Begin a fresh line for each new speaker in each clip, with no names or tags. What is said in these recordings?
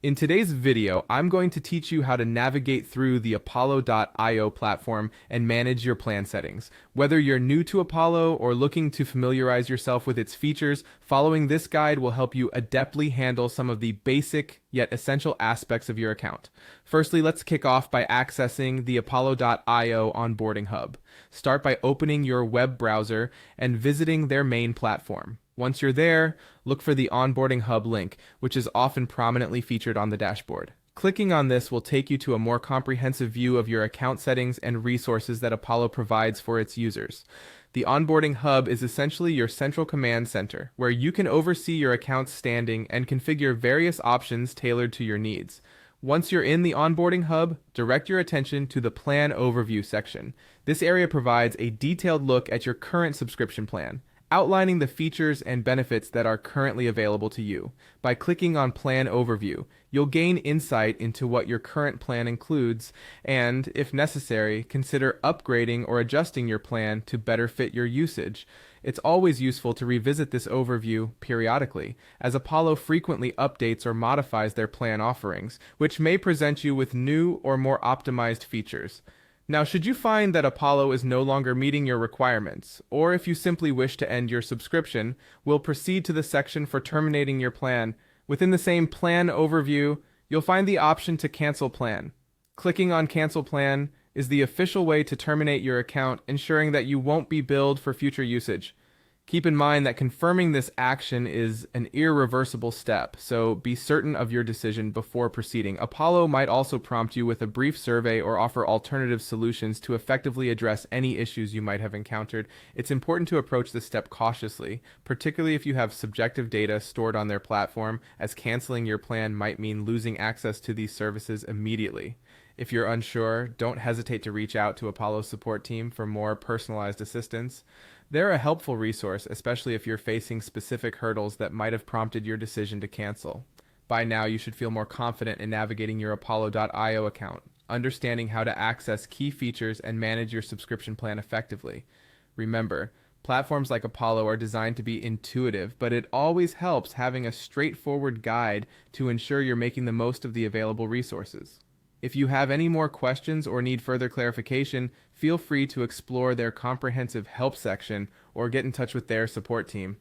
In today's video, I'm going to teach you how to navigate through the Apollo.io platform and manage your plan settings. Whether you're new to Apollo or looking to familiarize yourself with its features, following this guide will help you adeptly handle some of the basic yet essential aspects of your account. Firstly, let's kick off by accessing the Apollo.io onboarding hub. Start by opening your web browser and visiting their main platform. Once you're there, look for the Onboarding Hub link, which is often prominently featured on the dashboard. Clicking on this will take you to a more comprehensive view of your account settings and resources that Apollo provides for its users. The Onboarding Hub is essentially your central command center, where you can oversee your account's standing and configure various options tailored to your needs. Once you're in the Onboarding Hub, direct your attention to the Plan Overview section. This area provides a detailed look at your current subscription plan, outlining the features and benefits that are currently available to you. By clicking on Plan Overview, you'll gain insight into what your current plan includes and, if necessary, consider upgrading or adjusting your plan to better fit your usage. It's always useful to revisit this overview periodically, as Apollo frequently updates or modifies their plan offerings, which may present you with new or more optimized features. Now, should you find that Apollo is no longer meeting your requirements, or if you simply wish to end your subscription, we'll proceed to the section for terminating your plan. Within the same Plan Overview, you'll find the option to cancel plan. Clicking on Cancel Plan is the official way to terminate your account, ensuring that you won't be billed for future usage. Keep in mind that confirming this action is an irreversible step, so be certain of your decision before proceeding. Apollo might also prompt you with a brief survey or offer alternative solutions to effectively address any issues you might have encountered. It's important to approach this step cautiously, particularly if you have subjective data stored on their platform, as canceling your plan might mean losing access to these services immediately. If you're unsure, don't hesitate to reach out to Apollo's support team for more personalized assistance. They're a helpful resource, especially if you're facing specific hurdles that might have prompted your decision to cancel. By now, you should feel more confident in navigating your Apollo.io account, understanding how to access key features and manage your subscription plan effectively. Remember, platforms like Apollo are designed to be intuitive, but it always helps having a straightforward guide to ensure you're making the most of the available resources. If you have any more questions or need further clarification, feel free to explore their comprehensive help section or get in touch with their support team.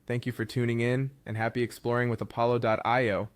Thank you for tuning in, and happy exploring with Apollo.io.